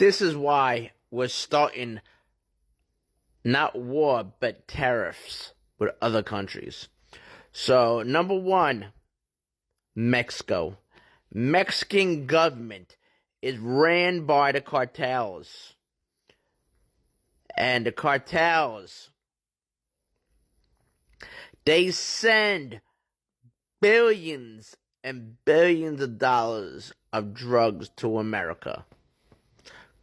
This is why we're starting not war, but tariffs with other countries. So, number one, Mexico. Mexican government is ran by the cartels. And the cartels, they send billions and billions of dollars of drugs to America.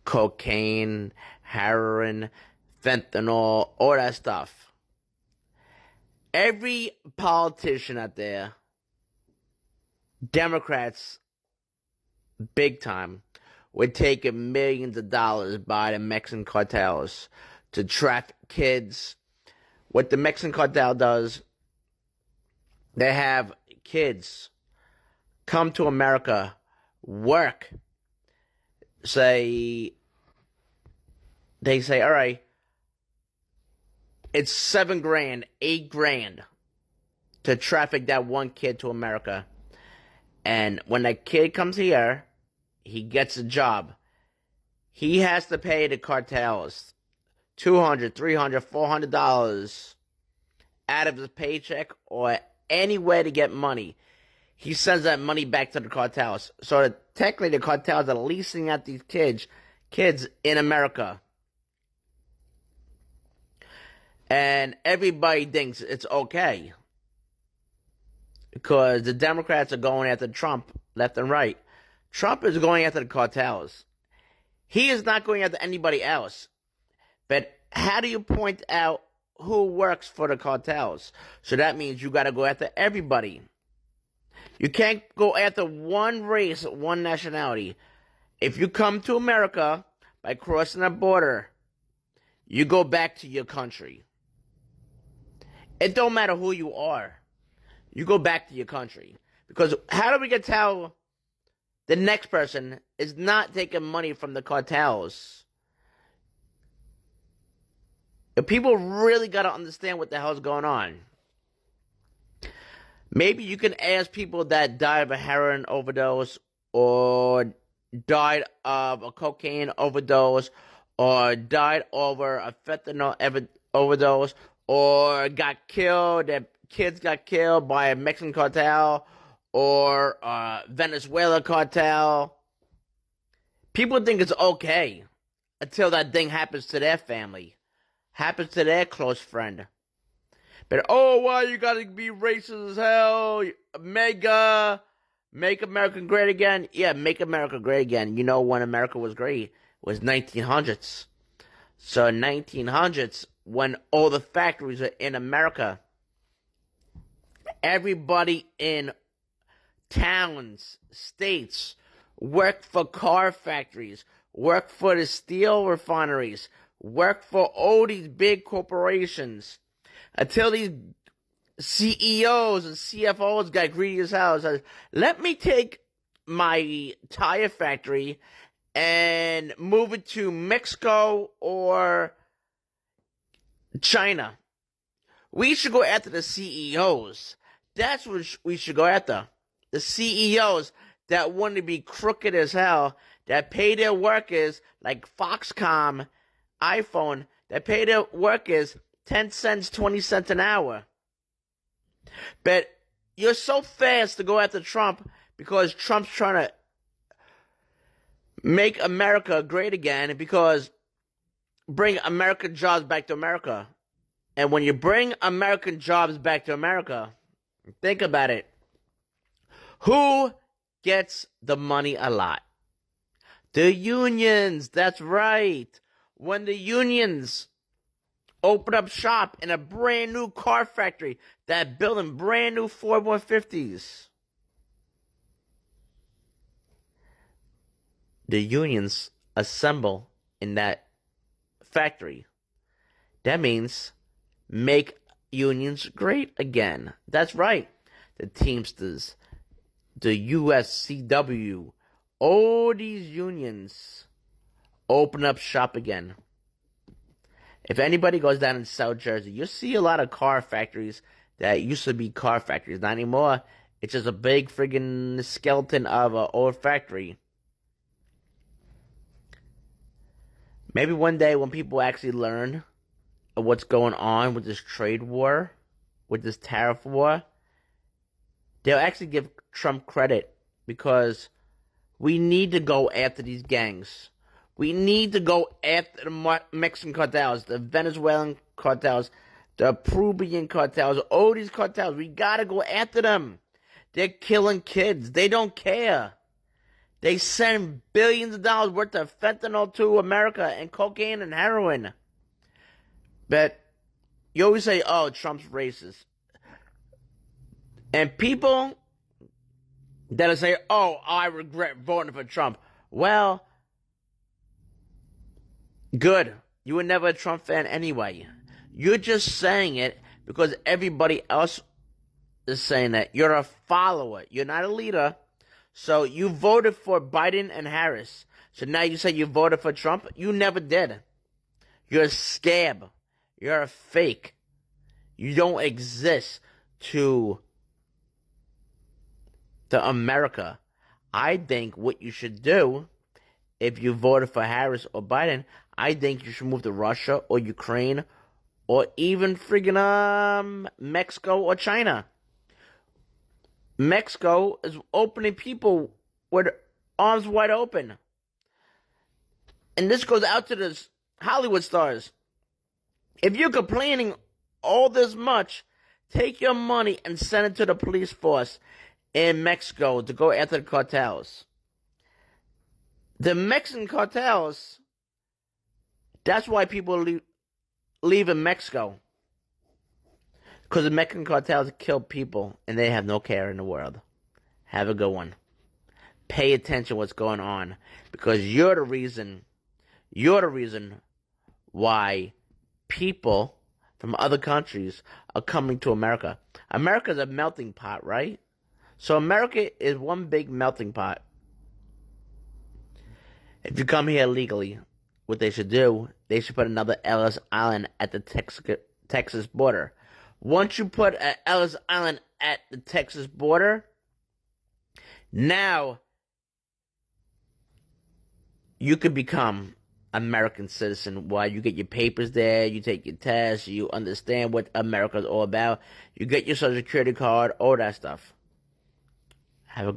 Cocaine, heroin, fentanyl, all that stuff. Every politician out there, Democrats, big time, we're taking millions of dollars by the Mexican cartels to traffic kids. What the Mexican cartel does, they have kids come to America, work. They say, all right, it's $7 grand, $8 grand to traffic that one kid to America. And when that kid comes here, he gets a job. He has to pay the cartels $200, $300, $400 out of his paycheck or any way to get money. He sends that money back to the cartels. So technically the cartels are leasing out these kids in America. And everybody thinks it's okay. Because the Democrats are going after Trump left and right. Trump is going after the cartels. He is not going after anybody else. But how do you point out who works for the cartels? So that means you got to go after everybody. You can't go after one race, one nationality. If you come to America by crossing the border, you go back to your country. It don't matter who you are. You go back to your country. Because how do we get tell the next person is not taking money from the cartels? If people really got to understand what the hell's going on. Maybe you can ask people that died of a heroin overdose or died of a cocaine overdose or died over a fentanyl overdose or got killed, their kids got killed by a Mexican cartel or a Venezuela cartel. People think it's okay until that thing happens to their family, happens to their close friend. But, oh, why you gotta be racist as hell? Make America great again? Yeah, make America great again. You know when America was great? It was 1900s. So 1900s, when all the factories are in America, everybody in towns, states, worked for car factories, worked for the steel refineries, worked for all these big corporations. Until these CEOs and CFOs got greedy as hell. Said, let me take my tire factory and move it to Mexico or China. We should go after the CEOs. That's what we should go after. The CEOs that want to be crooked as hell, that pay their workers, like Foxconn, iPhone, that pay their workers 10 cents, 20 cents an hour. But you're so fast to go after Trump because Trump's trying to make America great again because bring American jobs back to America. And when you bring American jobs back to America, think about it. Who gets the money a lot? The unions. That's right. When the unions open up shop in a brand new car factory that building brand new Ford 150s. The unions assemble in that factory. That means make unions great again. That's right. The Teamsters, the USCW, all these unions open up shop again. If anybody goes down in South Jersey, you'll see a lot of car factories that used to be car factories. Not anymore. It's just a big friggin' skeleton of an old factory. Maybe one day when people actually learn of what's going on with this trade war, with this tariff war, they'll actually give Trump credit because we need to go after these gangs. We need to go after the Mexican cartels, the Venezuelan cartels, the Peruvian cartels, all these cartels. We gotta go after them. They're killing kids. They don't care. They send billions of dollars worth of fentanyl to America and cocaine and heroin. But you always say, oh, Trump's racist. And people that'll say, oh, I regret voting for Trump. Well, good. You were never a Trump fan anyway. You're just saying it because everybody else is saying that. You're a follower. You're not a leader. So you voted for Biden and Harris. So now you say you voted for Trump? You never did. You're a scab. You're a fake. You don't exist to America. I think what you should do, if you voted for Harris or Biden, I think you should move to Russia or Ukraine or even friggin' Mexico or China. Mexico is opening people with arms wide open. And this goes out to the Hollywood stars. If you're complaining all this much, take your money and send it to the police force in Mexico to go after the cartels. The Mexican cartels, that's why people leave in Mexico. Because the Mexican cartels kill people and they have no care in the world. Have a good one. Pay attention to what's going on. Because you're the reason why people from other countries are coming to America. America's a melting pot, right? So America is one big melting pot. If you come here illegally, what they should do, they should put another Ellis Island at the Texas border. Once you put an Ellis Island at the Texas border, now you could become American citizen. While you get your papers there, you take your tests, you understand what America's all about, you get your Social Security card, all that stuff. Have a